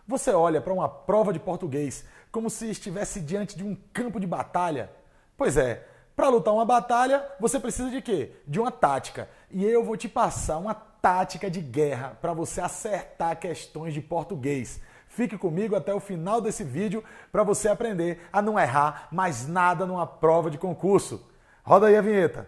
Você olha para uma prova de português como se estivesse diante de um campo de batalha? Pois é, para lutar uma batalha, você precisa de quê? De uma tática. E eu vou te passar uma tática de guerra para você acertar questões de português. Fique comigo até o final desse vídeo para você aprender a não errar mais nada numa prova de concurso. Roda aí a vinheta.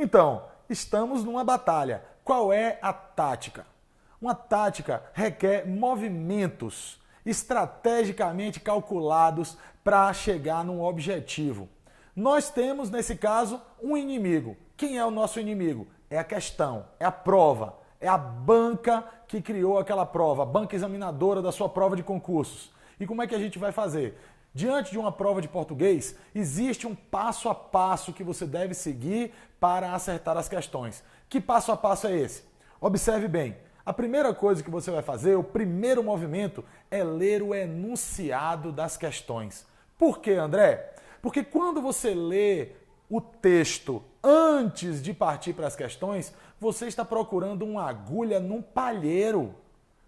Então, estamos numa batalha. Qual é a tática? Uma tática requer movimentos estrategicamente calculados para chegar num objetivo. Nós temos, nesse caso, um inimigo. Quem é o nosso inimigo? É a questão, é a prova, é a banca que criou aquela prova, a banca examinadora da sua prova de concursos. E como é que a gente vai fazer? Diante de uma prova de português, existe um passo a passo que você deve seguir para acertar as questões. Que passo a passo é esse? Observe bem. A primeira coisa que você vai fazer, o primeiro movimento, é ler o enunciado das questões. Por quê, André? Porque quando você lê o texto antes de partir para as questões, você está procurando uma agulha num palheiro.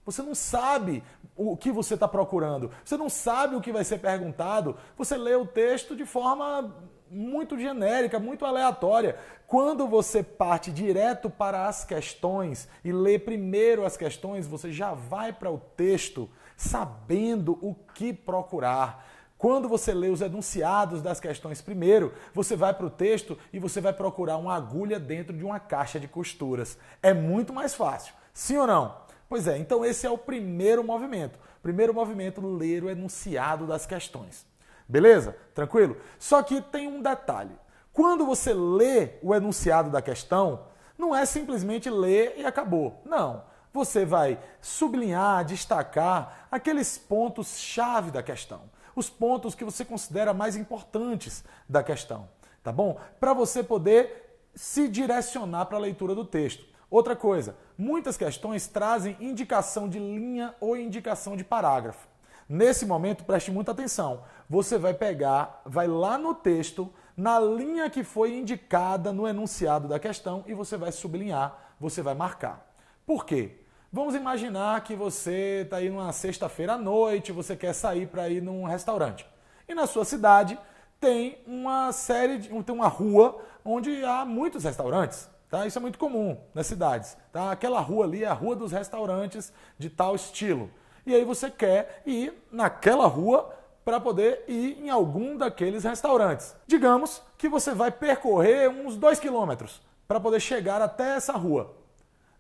Você não sabe o que você está procurando. Você não sabe o que vai ser perguntado. Você lê o texto de forma muito genérica, muito aleatória. Quando você parte direto para as questões e lê primeiro as questões, você já vai para o texto sabendo o que procurar. Quando você lê os enunciados das questões primeiro, você vai para o texto e você vai procurar uma agulha dentro de uma caixa de costuras. É muito mais fácil. Sim ou não? Pois é, então esse é o primeiro movimento. Primeiro movimento, ler o enunciado das questões. Beleza? Tranquilo? Só que tem um detalhe. Quando você lê o enunciado da questão, não é simplesmente ler e acabou. Não. Você vai sublinhar, destacar aqueles pontos-chave da questão. Os pontos que você considera mais importantes da questão. Tá bom? Para você poder se direcionar para a leitura do texto. Outra coisa, muitas questões trazem indicação de linha ou indicação de parágrafo. Nesse momento, preste muita atenção. Você vai pegar, vai lá no texto, na linha que foi indicada no enunciado da questão e você vai sublinhar, você vai marcar. Por quê? Vamos imaginar que você está aí numa sexta-feira à noite, você quer sair para ir num restaurante. E na sua cidade tem tem uma rua onde há muitos restaurantes. Tá? Isso é muito comum nas cidades. Tá? Aquela rua ali é a rua dos restaurantes de tal estilo. E aí você quer ir naquela rua para poder ir em algum daqueles restaurantes. Digamos que você vai percorrer uns 2 quilômetros para poder chegar até essa rua.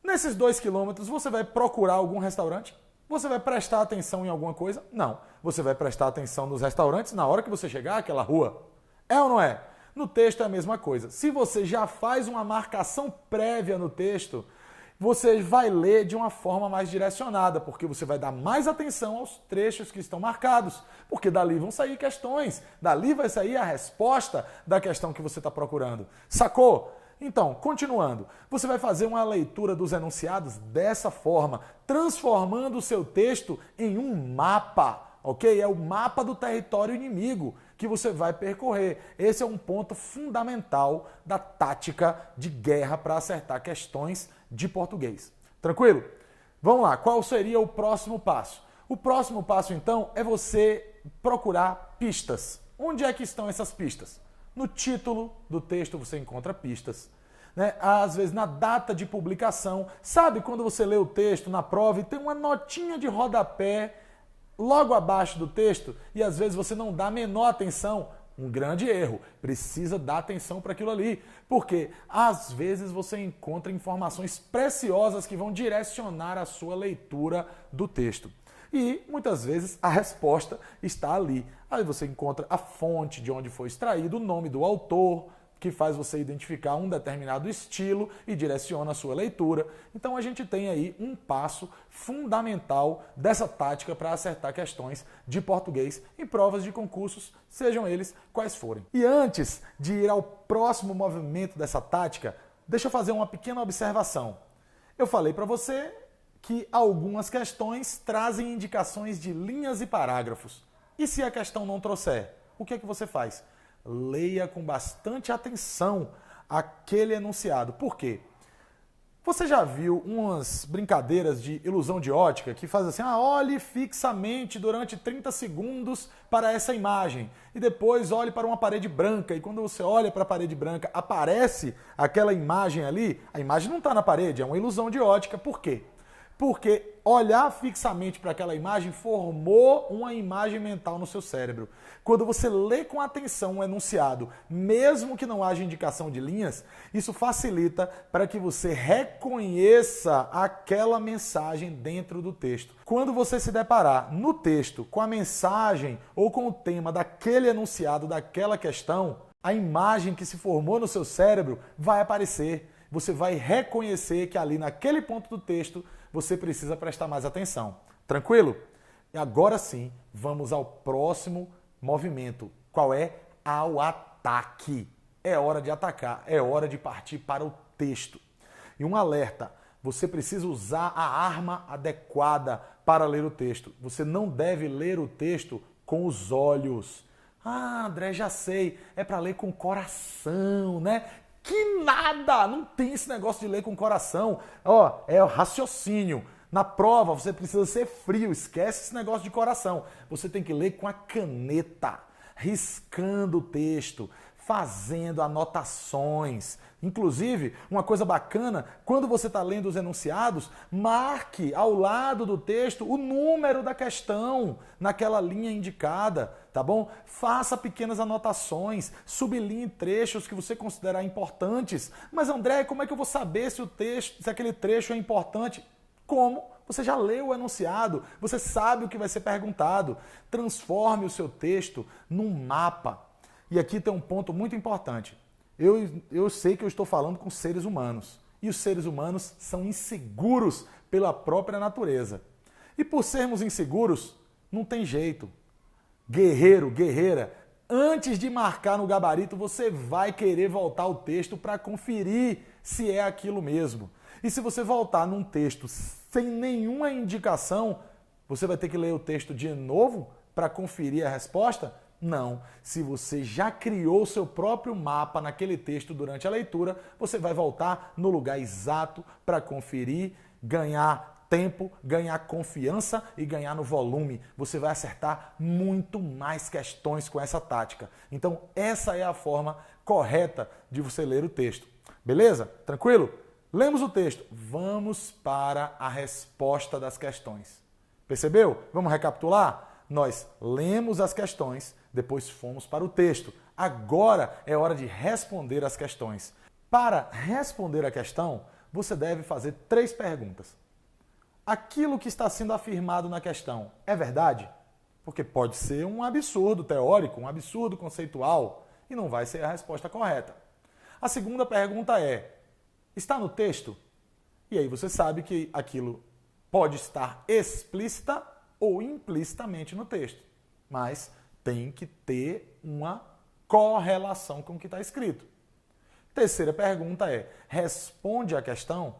Nesses 2 quilômetros você vai procurar algum restaurante? Você vai prestar atenção em alguma coisa? Não. Você vai prestar atenção nos restaurantes na hora que você chegar àquela rua. É ou não é? No texto é a mesma coisa. Se você já faz uma marcação prévia no texto, você vai ler de uma forma mais direcionada, porque você vai dar mais atenção aos trechos que estão marcados, porque dali vão sair questões, dali vai sair a resposta da questão que você está procurando. Sacou? Então, continuando, você vai fazer uma leitura dos enunciados dessa forma, transformando o seu texto em um mapa. Ok? É o mapa do território inimigo que você vai percorrer. Esse é um ponto fundamental da tática de guerra para acertar questões de português. Tranquilo? Vamos lá, qual seria o próximo passo? O próximo passo, então, é você procurar pistas. Onde é que estão essas pistas? No título do texto você encontra pistas. Né? Às vezes na data de publicação. Sabe quando você lê o texto na prova e tem uma notinha de rodapé logo abaixo do texto e às vezes você não dá a menor atenção? Um grande erro. Precisa dar atenção para aquilo ali. Porque às vezes você encontra informações preciosas que vão direcionar a sua leitura do texto. E muitas vezes a resposta está ali. Aí você encontra a fonte de onde foi extraído, o nome do autor, que faz você identificar um determinado estilo e direciona a sua leitura. Então a gente tem aí um passo fundamental dessa tática para acertar questões de português em provas de concursos, sejam eles quais forem. E antes de ir ao próximo movimento dessa tática, deixa eu fazer uma pequena observação. Eu falei para você que algumas questões trazem indicações de linhas e parágrafos. E se a questão não trouxer? O que é que você faz? Leia com bastante atenção aquele enunciado. Por quê? Você já viu umas brincadeiras de ilusão de ótica que faz assim, olhe fixamente durante 30 segundos para essa imagem e depois olhe para uma parede branca e quando você olha para a parede branca aparece aquela imagem ali, a imagem não está na parede, é uma ilusão de ótica. Por quê? Porque olhar fixamente para aquela imagem formou uma imagem mental no seu cérebro. Quando você lê com atenção um enunciado, mesmo que não haja indicação de linhas, isso facilita para que você reconheça aquela mensagem dentro do texto. Quando você se deparar no texto com a mensagem ou com o tema daquele enunciado, daquela questão, a imagem que se formou no seu cérebro vai aparecer. Você vai reconhecer que ali naquele ponto do texto você precisa prestar mais atenção. Tranquilo? E agora sim, vamos ao próximo movimento. Qual é? Ao ataque. É hora de atacar, é hora de partir para o texto. E um alerta, você precisa usar a arma adequada para ler o texto. Você não deve ler o texto com os olhos. André, já sei, é para ler com o coração, né? Que nada! Não tem esse negócio de ler com o coração. É o raciocínio. Na prova você precisa ser frio, esquece esse negócio de coração. Você tem que ler com a caneta, riscando o texto, fazendo anotações. Inclusive, uma coisa bacana, quando você está lendo os enunciados, marque ao lado do texto o número da questão naquela linha indicada, tá bom? Faça pequenas anotações, sublinhe trechos que você considerar importantes. Mas André, como é que eu vou saber se aquele trecho é importante? Como? Você já leu o enunciado, você sabe o que vai ser perguntado. Transforme o seu texto num mapa. E aqui tem um ponto muito importante. Eu sei que eu estou falando com seres humanos. E os seres humanos são inseguros pela própria natureza. E por sermos inseguros, não tem jeito. Guerreiro, guerreira, antes de marcar no gabarito, você vai querer voltar ao texto para conferir se é aquilo mesmo. E se você voltar num texto sem nenhuma indicação, você vai ter que ler o texto de novo para conferir a resposta? Não. Se você já criou seu próprio mapa naquele texto durante a leitura, você vai voltar no lugar exato para conferir, ganhar tempo, ganhar confiança e ganhar no volume. Você vai acertar muito mais questões com essa tática. Então, essa é a forma correta de você ler o texto. Beleza? Tranquilo? Lemos o texto. Vamos para a resposta das questões. Percebeu? Vamos recapitular? Nós lemos as questões, depois fomos para o texto. Agora é hora de responder as questões. Para responder a questão, você deve fazer 3 perguntas. Aquilo que está sendo afirmado na questão é verdade? Porque pode ser um absurdo teórico, um absurdo conceitual, e não vai ser a resposta correta. A segunda pergunta é: está no texto? E aí você sabe que aquilo pode estar explícita ou implicitamente no texto, mas tem que ter uma correlação com o que está escrito. Terceira pergunta é: responde a questão?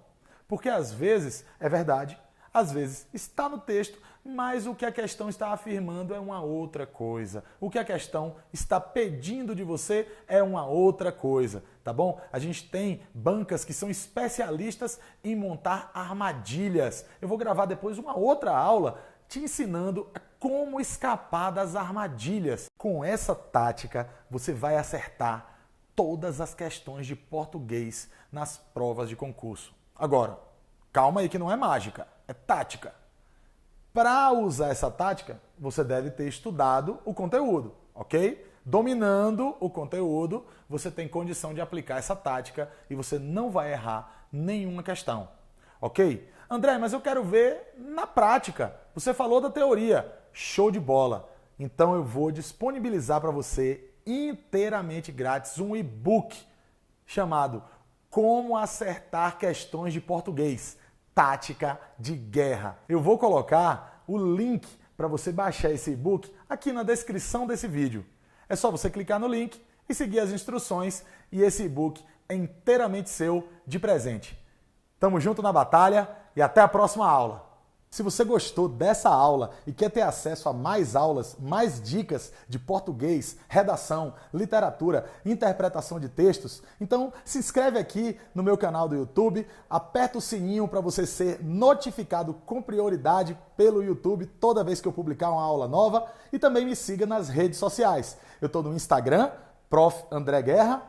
Porque às vezes é verdade, às vezes está no texto, mas o que a questão está afirmando é uma outra coisa. O que a questão está pedindo de você é uma outra coisa, tá bom? A gente tem bancas que são especialistas em montar armadilhas. Eu vou gravar depois uma outra aula te ensinando como escapar das armadilhas. Com essa tática, você vai acertar todas as questões de português nas provas de concurso. Agora, calma aí que não é mágica, é tática. Para usar essa tática, você deve ter estudado o conteúdo, ok? Dominando o conteúdo, você tem condição de aplicar essa tática e você não vai errar nenhuma questão, ok? André, mas eu quero ver na prática. Você falou da teoria. Show de bola. Então eu vou disponibilizar para você inteiramente grátis um e-book chamado Como Acertar Questões de Português. Tática de Guerra. Eu vou colocar o link para você baixar esse e-book aqui na descrição desse vídeo. É só você clicar no link e seguir as instruções e esse e-book é inteiramente seu de presente. Tamo junto na batalha e até a próxima aula. Se você gostou dessa aula e quer ter acesso a mais aulas, mais dicas de português, redação, literatura, interpretação de textos, então se inscreve aqui no meu canal do YouTube, aperta o sininho para você ser notificado com prioridade pelo YouTube toda vez que eu publicar uma aula nova e também me siga nas redes sociais. Eu estou no Instagram, Prof. André Guerra,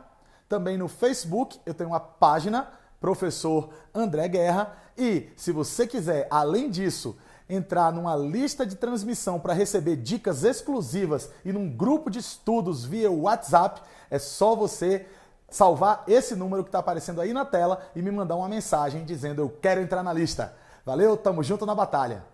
também no Facebook eu tenho uma página, Professor André Guerra, e se você quiser, além disso, entrar numa lista de transmissão para receber dicas exclusivas e num grupo de estudos via WhatsApp, é só você salvar esse número que está aparecendo aí na tela e me mandar uma mensagem dizendo eu quero entrar na lista. Valeu, tamo junto na batalha!